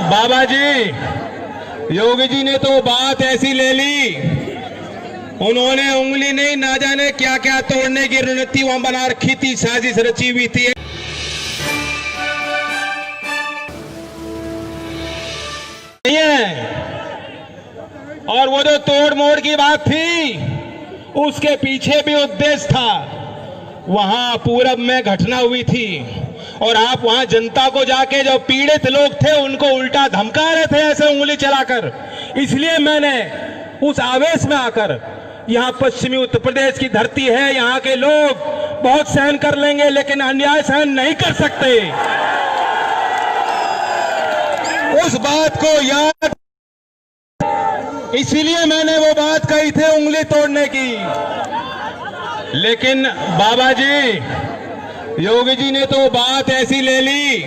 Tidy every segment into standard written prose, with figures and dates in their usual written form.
बाबा जी, योगी जी ने तो बात ऐसी ले ली, उन्होंने उंगली नहीं ना जाने क्या क्या तोड़ने की रणनीति वहां बना रखी थी, साजिश रची हुई थी। नहीं है। और वो जो तोड़ मोड़ की बात थी, उसके पीछे भी उद्देश्य था। वहां पूरब में घटना हुई थी और आप वहां जनता को जाके जो पीड़ित लोग थे उनको उल्टा धमका रहे थे ऐसे उंगली चलाकर। इसलिए मैंने उस आवेश में आकर, यहाँ पश्चिमी उत्तर प्रदेश की धरती है, यहाँ के लोग बहुत सहन कर लेंगे लेकिन अन्याय सहन नहीं कर सकते, उस बात को याद, इसीलिए मैंने वो बात कही थी उंगली तोड़ने की। लेकिन बाबा जी, योगी जी ने तो बात ऐसी ले ली,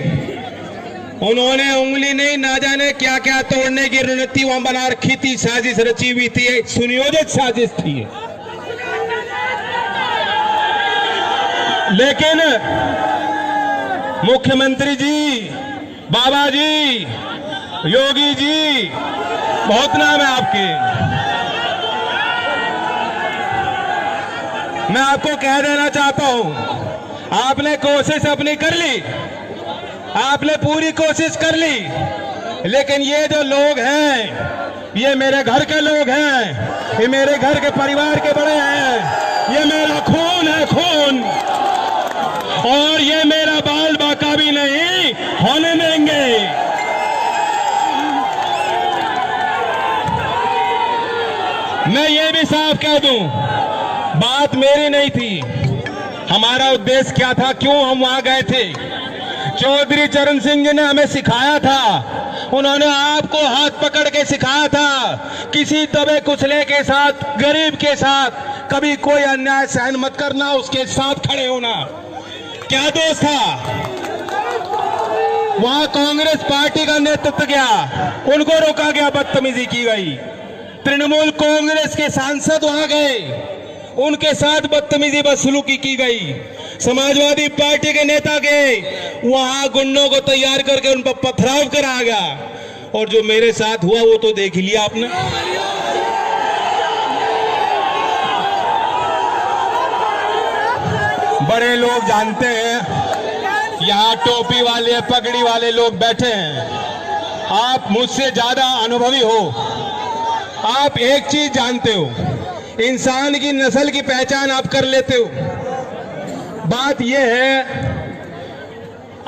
उन्होंने उंगली नहीं ना जाने क्या क्या तोड़ने की रणनीति वहां बना रखी थी, साजिश रची हुई थी, एक सुनियोजित साजिश थी। लेकिन मुख्यमंत्री जी, बाबा जी, योगी जी, बहुत नाम है आपके। मैं आपको कह देना चाहता हूं, आपने कोशिश अपनी कर ली, आपने पूरी कोशिश कर ली, लेकिन ये जो लोग हैं, ये मेरे घर के लोग हैं, ये मेरे घर के परिवार के बड़े हैं, ये मेरा खून है, खून, और ये मेरा बाल बाका भी नहीं होने देंगे। मैं ये भी साफ कह दूं, बात मेरी नहीं थी, हमारा उद्देश्य क्या था, क्यों हम वहां गए थे। चौधरी चरण सिंह जी ने हमें सिखाया था, उन्होंने आपको हाथ पकड़ के सिखाया था, किसी दबे कुचले के साथ, गरीब के साथ कभी कोई अन्याय सहन मत करना, उसके साथ खड़े होना। क्या दोस्त था, वहां कांग्रेस पार्टी का नेतृत्व गया, उनको रोका गया, बदतमीजी की गई। तृणमूल कांग्रेस के सांसद वहां गए, उनके साथ बदतमीजी बदसलूकी की गई। समाजवादी पार्टी के नेता गए, वहां गुंडों को तैयार करके उन पर पथराव कराया गया। और जो मेरे साथ हुआ वो तो देख लिया आपने। बड़े लोग जानते हैं, यहाँ टोपी वाले पगड़ी वाले लोग बैठे हैं, आप मुझसे ज्यादा अनुभवी हो, आप एक चीज जानते हो, इंसान की नस्ल की पहचान आप कर लेते हो। बात यह है,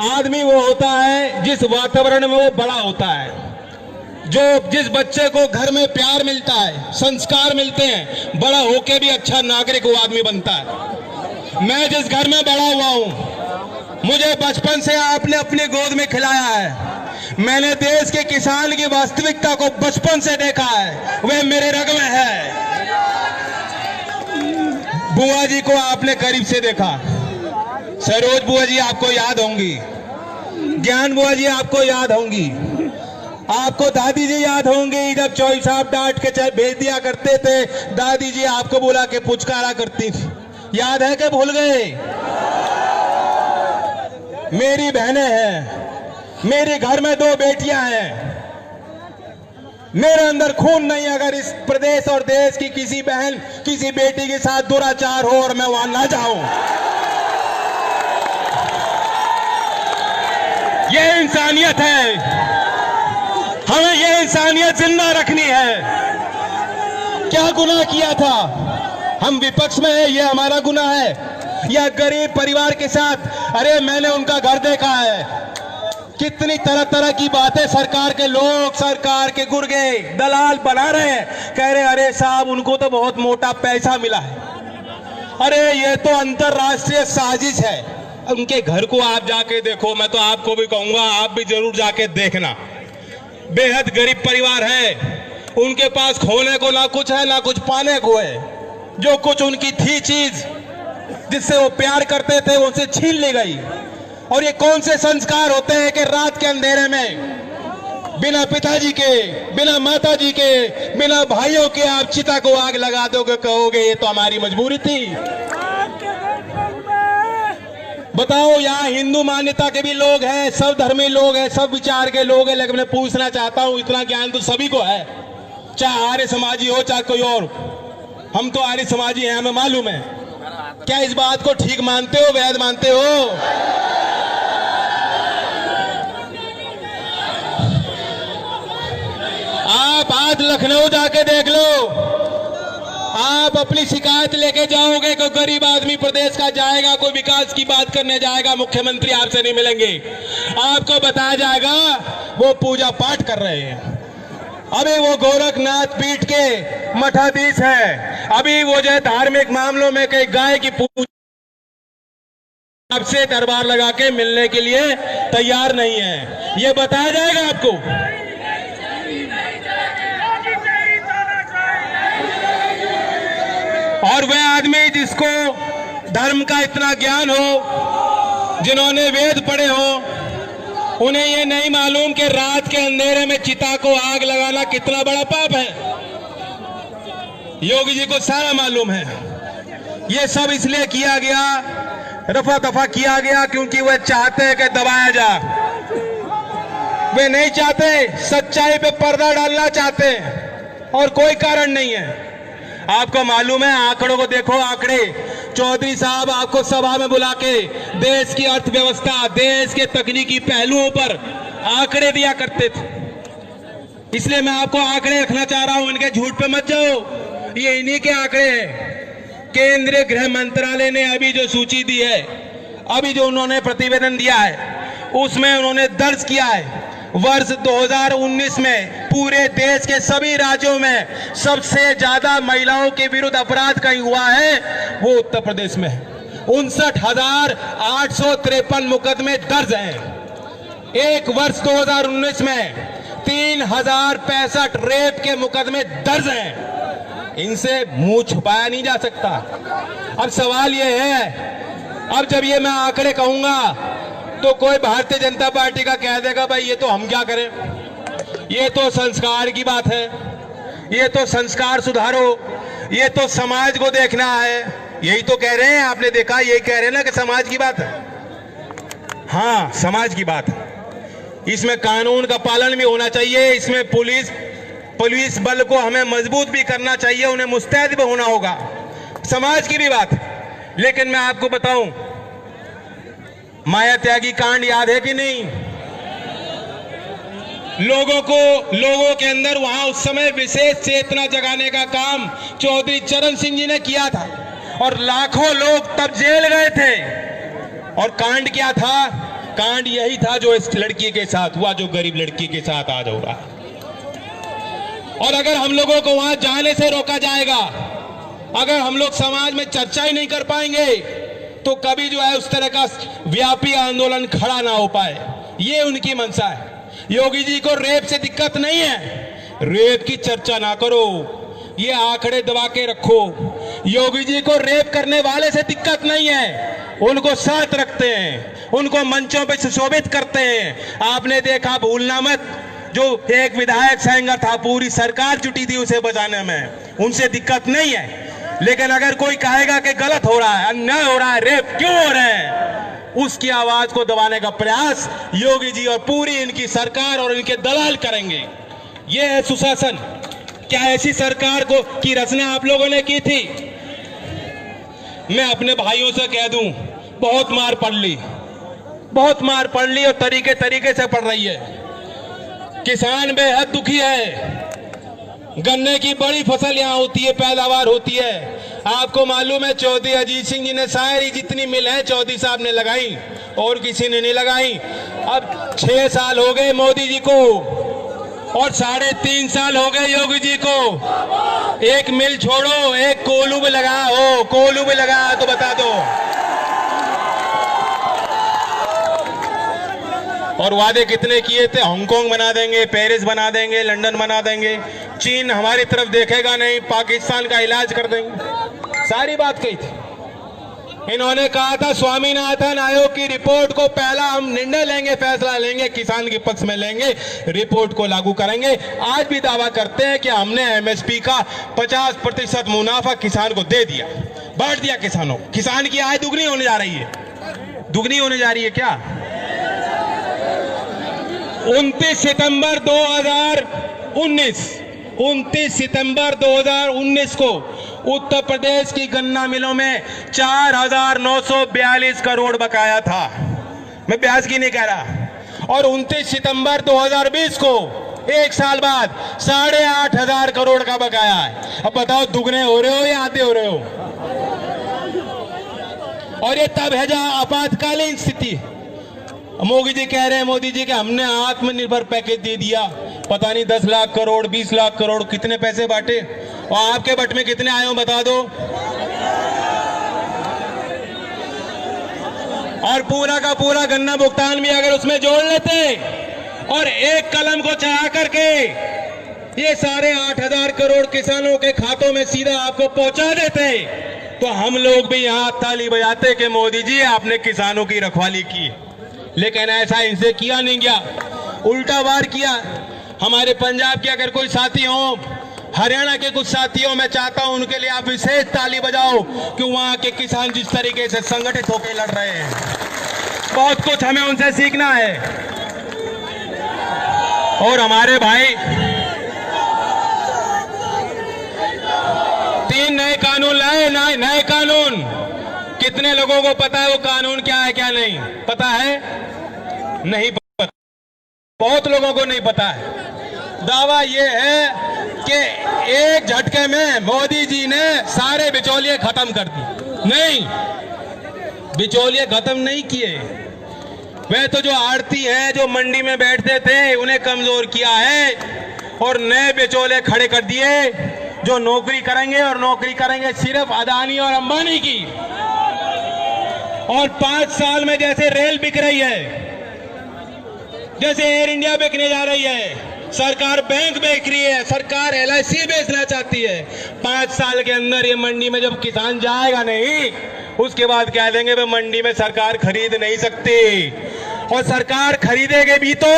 आदमी वो होता है जिस वातावरण में वो बड़ा होता है, जो जिस बच्चे को घर में प्यार मिलता है, संस्कार मिलते हैं, बड़ा होके भी अच्छा नागरिक वो आदमी बनता है। मैं जिस घर में बड़ा हुआ हूं, मुझे बचपन से आपने अपनी गोद में खिलाया है, मैंने देश के किसान की वास्तविकता को बचपन से देखा है, वह मेरे रग में है। बुआ जी को आपने करीब से देखा, सरोज बुआ जी आपको याद होंगी, ज्ञान बुआ जी आपको याद होंगी, आपको दादी जी याद होंगी, जब चौधरी साहब डांट के भेज दिया करते थे, दादी जी आपको बुला के पुचकारा करती थी, याद है कि भूल गए। मेरी बहनें हैं, मेरे घर में 2 बेटियां हैं, मेरे अंदर खून नहीं, अगर इस प्रदेश और देश की किसी बहन किसी बेटी के साथ दुराचार हो और मैं वहां ना जाऊं, ये इंसानियत है, हमें ये इंसानियत जिंदा रखनी है। क्या गुनाह किया था, हम विपक्ष में है, ये हमारा गुनाह है, या गरीब परिवार के साथ, अरे मैंने उनका घर देखा है, कितनी तरह तरह की बातें सरकार के लोग, सरकार के गुर्गे दलाल बना रहे हैं, कह रहे अरे साहब उनको तो बहुत मोटा पैसा मिला है। अरे ये तो अंतरराष्ट्रीय साजिश है, उनके घर को आप जाके देखो, मैं तो आपको भी कहूंगा आप भी जरूर जाके देखना। बेहद गरीब परिवार है, उनके पास खोने को ना कुछ है ना कुछ पाने को है, जो कुछ उनकी थी चीज जिससे वो प्यार करते थे उनसे छीन ली गई। और ये कौन से संस्कार होते हैं कि रात के अंधेरे में बिना पिताजी के, बिना माताजी के, बिना भाइयों के आप चिता को आग लगा दोगे, कहोगे ये तो हमारी मजबूरी थी। बताओ, यहाँ हिंदू मान्यता के भी लोग हैं, सब धर्मी लोग हैं, सब विचार के लोग हैं, लेकिन मैं पूछना चाहता हूँ, इतना ज्ञान तो सभी को है, चाहे आर्य समाजी हो चाहे कोई और। हम तो आर्य समाजी हैं, हमें मालूम है। क्या इस बात को ठीक मानते हो, वैध मानते हो? आप आज लखनऊ जाके देख लो, आप अपनी शिकायत लेके जाओगे, कोई गरीब आदमी प्रदेश का जाएगा, कोई विकास की बात करने जाएगा, मुख्यमंत्री आपसे नहीं मिलेंगे। आपको बताया जाएगा वो पूजा पाठ कर रहे हैं। अभी वो गोरखनाथ पीठ के मठाधीश है, अभी वो जो है धार्मिक मामलों में कई गाय की पूजा आपसे दरबार लगा के मिलने के लिए तैयार नहीं है। ये बताया जाएगा आपको। और वह आदमी जिसको धर्म का इतना ज्ञान हो, जिन्होंने वेद पढ़े हो, उन्हें ये नहीं मालूम कि रात के अंधेरे में चिता को आग लगाना कितना बड़ा पाप है। योगी जी को सारा मालूम है। ये सब इसलिए किया गया, रफा दफा किया गया, क्योंकि वह चाहते हैं कि दबाया जा। वे नहीं चाहते, सच्चाई पे पर्दा डालना चाहते हैं, और कोई कारण नहीं है। आपको मालूम है, आंकड़ों को देखो, आंकड़े। चौधरी साहब आपको सभा में बुला के देश की अर्थव्यवस्था, देश के तकनीकी पहलुओं पर आंकड़े दिया करते थे। इसलिए मैं आपको आंकड़े रखना चाह रहा हूं, इनके झूठ पे मत जाओ। ये इन्हीं के आंकड़े हैं। केंद्रीय गृह मंत्रालय ने अभी जो सूची दी है, अभी जो उन्होंने प्रतिवेदन दिया है, उसमें उन्होंने दर्ज किया है वर्ष 2019 में पूरे देश के सभी राज्यों में सबसे ज्यादा महिलाओं के विरुद्ध अपराध कहीं हुआ है, वो उत्तर प्रदेश में है। 59,853 मुकदमे दर्ज हैं। एक वर्ष 2019 में 3,065 रेप के मुकदमे दर्ज हैं। इनसे मुंह छुपाया नहीं जा सकता। अब सवाल ये है, अब जब ये मैं आंकड़े कहूंगा तो कोई भारतीय जनता पार्टी का कह देगा भाई ये तो हम क्या करें, ये तो संस्कार की बात है, ये तो संस्कार सुधारो, ये तो समाज को देखना है। यही तो कह रहे हैं, आपने देखा, यही कह रहे हैं ना कि समाज की बात है। हाँ, समाज की बात है। इसमें कानून का पालन भी होना चाहिए, इसमें पुलिस बल को हमें मजबूत भी करना चाहिए, उन्हें मुस्तैद भी होना होगा, समाज की भी बात। लेकिन मैं आपको बताऊं, माया त्यागी कांड याद है कि नहीं? लोगों के अंदर वहां उस समय विशेष चेतना जगाने का काम चौधरी चरण सिंह जी ने किया था, और लाखों लोग तब जेल गए थे। और कांड क्या था? कांड यही था जो इस लड़की के साथ हुआ, जो गरीब लड़की के साथ आज हो रहा है। और अगर हम लोगों को वहां जाने से रोका जाएगा, अगर हम लोग समाज में चर्चा ही नहीं कर पाएंगे, तो कभी जो है उस तरह का व्यापी आंदोलन खड़ा ना हो पाए। ये उनकी मंशा है। योगी जी को रेप से दिक्कत नहीं है, रेप की चर्चा ना करो, ये आंकड़े दबा के रखो। योगी जी को रेप करने वाले से दिक्कत नहीं है, उनको साथ रखते हैं, उनको मंचों पे सुशोभित करते हैं। आपने देखा, भूलना मत, जो एक विधायक सेंगर था, पूरी सरकार जुटी थी उसे बचाने में, उनसे दिक्कत नहीं है। लेकिन अगर कोई कहेगा कि गलत हो रहा है, अन्याय हो रहा है, रेप क्यों हो रहे हैं, उसकी आवाज को दबाने का प्रयास योगी जी और पूरी इनकी सरकार और इनके दलाल करेंगे। यह है सुशासन। क्या ऐसी सरकार की रचना आप लोगों ने की थी? मैं अपने भाइयों से कह दूं, बहुत मार पड़ ली, बहुत मार पड़ ली, और तरीके तरीके से पड़ रही है। किसान बेहद दुखी है। गन्ने की बड़ी फसल यहाँ होती है, पैदावार होती है। आपको मालूम है, चौधरी अजीत सिंह जी ने सारी जितनी मिल है चौधरी साहब ने लगाई, और किसी ने नहीं लगाई। अब 6 साल हो गए मोदी जी को, और 3.5 साल हो गए योगी जी को। एक मिल छोड़ो, एक कोल्हू भी लगा हो, कोल्हू भी लगा तो बता दो। और वादे कितने किए थे? हांगकांग बना देंगे, पेरिस बना देंगे, लंदन बना देंगे, चीन हमारी तरफ देखेगा नहीं, पाकिस्तान का इलाज कर देंगे, सारी बात कही थी। इन्होंने कहा था स्वामीनाथन आयोग की रिपोर्ट को पहला हम निर्णय लेंगे, फैसला लेंगे, किसान के पक्ष में लेंगे, रिपोर्ट को लागू करेंगे। आज भी दावा करते हैं कि हमने एमएसपी का 50% मुनाफा किसान को दे दिया, बांट दिया किसानों। किसान की आय दुगनी होने जा रही है, दुगनी होने जा रही है क्या? 29 सितंबर 2019 को उत्तर प्रदेश की गन्ना मिलों में 4,942 करोड़ बकाया था। मैं ब्याज की नहीं कह रहा। और 29 सितंबर 2020 को एक साल बाद 8,500 करोड़ का बकाया है। अब बताओ दुगने हो रहे हो या आधे हो रहे हो? और ये तब है जहां आपातकालीन स्थिति। मोदी जी कह रहे हैं, मोदी जी के हमने आत्मनिर्भर पैकेज दे दिया, पता नहीं 10 लाख करोड़ 20 लाख करोड़ कितने पैसे बांटे, और आपके बट में कितने आए हो बता दो। और पूरा का पूरा गन्ना भुगतान भी अगर उसमें जोड़ लेते और एक कलम को चढ़ा करके ये 8,500 करोड़ किसानों के खातों में सीधा आपको पहुंचा देते, तो हम लोग भी यहां ताली बजाते कि मोदी जी आपने किसानों की रखवाली की। लेकिन ऐसा इनसे किया नहीं गया, उल्टा वार किया। हमारे पंजाब के अगर कोई साथी हो, हरियाणा के कुछ साथी हो, मैं चाहता हूं उनके लिए आप विशेष ताली बजाओ कि वहां के kiसान जिस तरीके से संगठित होकर लड़ रहे हैं, बहुत कुछ हमें उनसे सीखना है। और हमारे भाई 3 नए कानून लाए, नए कानून। कितने लोगों को पता है वो कानून क्या है क्या नहीं पता है? नहीं पता, बहुत लोगों को नहीं पता है। दावा ये है कि एक झटके में मोदी जी ने सारे बिचौलिए खत्म कर दिए। नहीं, बिचौलिए खत्म नहीं किए। वे तो जो आड़ती है, जो मंडी में बैठते थे, उन्हें कमजोर किया है और नए बिचौले खड़े कर दिए जो नौकरी करेंगे, और नौकरी करेंगे सिर्फ अदानी और अंबानी की। और 5 साल में जैसे रेल बिक रही है, जैसे एयर इंडिया बिकने जा रही है, सरकार बैंक बेच रही है, सरकार LIC बेचना चाहती है, 5 साल के अंदर ये मंडी में जब किसान जाएगा नहीं, उसके बाद कह देंगे वे मंडी में सरकार खरीद नहीं सकती। और सरकार खरीदेगी भी तो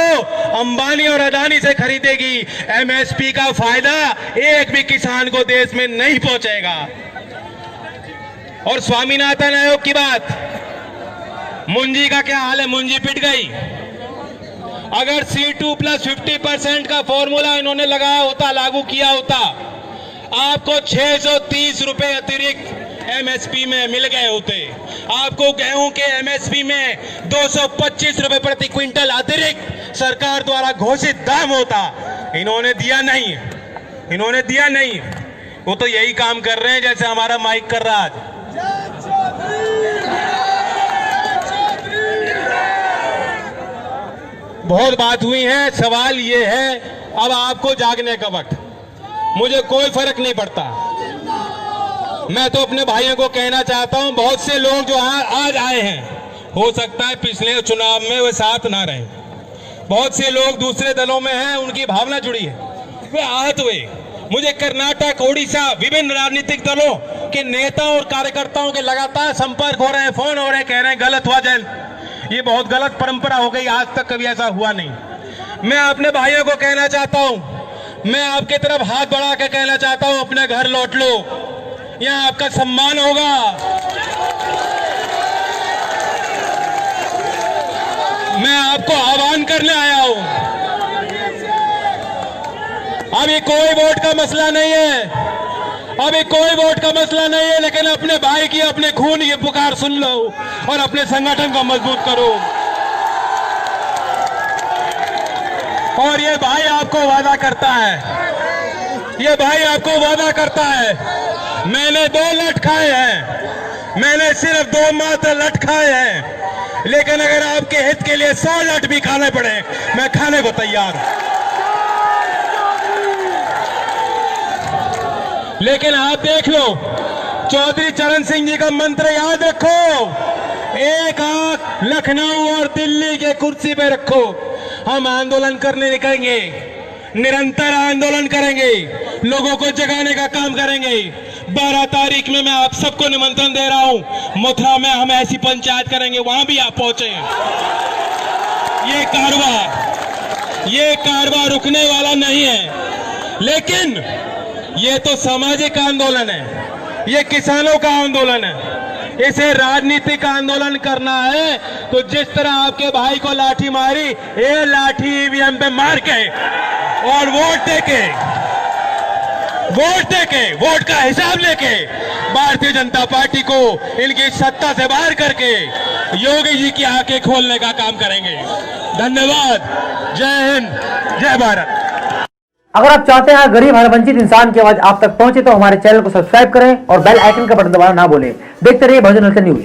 अंबानी और अदानी से खरीदेगी। MSP का फायदा एक भी किसान को देश में नहीं पहुंचेगा। और स्वामीनाथन आयोग की बात, मुंजी का क्या हाल है? मुंजी पिट गई। अगर C2 + 50% का फॉर्मूला इन्होंने लगाया होता, लागू किया होता, आपको 630 रुपए अतिरिक्त MSP में मिल गए होते। आपको गेहूं के MSP में 225 रुपए प्रति क्विंटल अतिरिक्त सरकार द्वारा घोषित दाम होता। इन्होंने दिया नहीं, इन्होंने दिया नहीं। वो तो यही काम कर रहे हैं जैसे हमारा माइक कर रहा है। बहुत बात हुई है, सवाल ये है अब आपको जागने का वक्त। मुझे कोई फर्क नहीं पड़ता। मैं तो अपने भाइयों को कहना चाहता हूं, बहुत से लोग जो आज आए हैं, हो सकता है पिछले चुनाव में वे साथ ना रहे। बहुत से लोग दूसरे दलों में हैं, उनकी भावना जुड़ी है, वे आहत हुए। मुझे कर्नाटक, ओडिशा, विभिन्न राजनीतिक दलों के नेताओं और कार्यकर्ताओं के लगातार संपर्क हो रहे हैं, फोन हो रहे हैं, कह रहे हैं गलत हुआ जैन, ये बहुत गलत परंपरा हो गई, आज तक कभी ऐसा हुआ नहीं। मैं अपने भाइयों को कहना चाहता हूं, मैं आपके तरफ हाथ बढ़ा के कहना चाहता हूं, अपने घर लौट लो, यहां आपका सम्मान होगा। मैं आपको आह्वान करने आया हूं। अभी कोई वोट का मसला नहीं है, अभी कोई वोट का मसला नहीं है, लेकिन अपने भाई की, अपने खून की पुकार सुन लो और अपने संगठन को मजबूत करो। और ये भाई आपको वादा करता है, ये भाई आपको वादा करता है, मैंने 2 लठ खाए हैं, मैंने सिर्फ 2 मात्र लठ खाए हैं, लेकिन अगर आपके हित के लिए 100 लठ भी खाने पड़े, मैं खाने को तैयार हूं। लेकिन आप देख लो, चौधरी चरण सिंह जी का मंत्र याद रखो, एक आंख लखनऊ और दिल्ली के कुर्सी पे रखो। हम आंदोलन करने निकलेंगे, निरंतर आंदोलन करेंगे, लोगों को जगाने का काम करेंगे। 12 तारीख में मैं आप सबको निमंत्रण दे रहा हूं, मथुरा में हम ऐसी पंचायत करेंगे, वहां भी आप पहुंचे। ये कारवां रुकने वाला नहीं है। लेकिन ये तो सामाजिक आंदोलन है, ये किसानों का आंदोलन है, इसे राजनीतिक आंदोलन करना है तो जिस तरह आपके भाई को लाठी मारी, ये लाठी ईवीएम पे मार के और वोट देके वोट का हिसाब लेके भारतीय जनता पार्टी को इनकी सत्ता से बाहर करके योगी जी की आंखें खोलने का काम करेंगे। धन्यवाद। जय हिंद, जय भारत। अगर आप चाहते हैं गरीब हर वंचित इंसान की आवाज आप तक पहुंचे तो हमारे चैनल को सब्सक्राइब करें और बेल आइकन का बटन दबाना ना भूलें। देखते रहिए बहुजन न्यूज।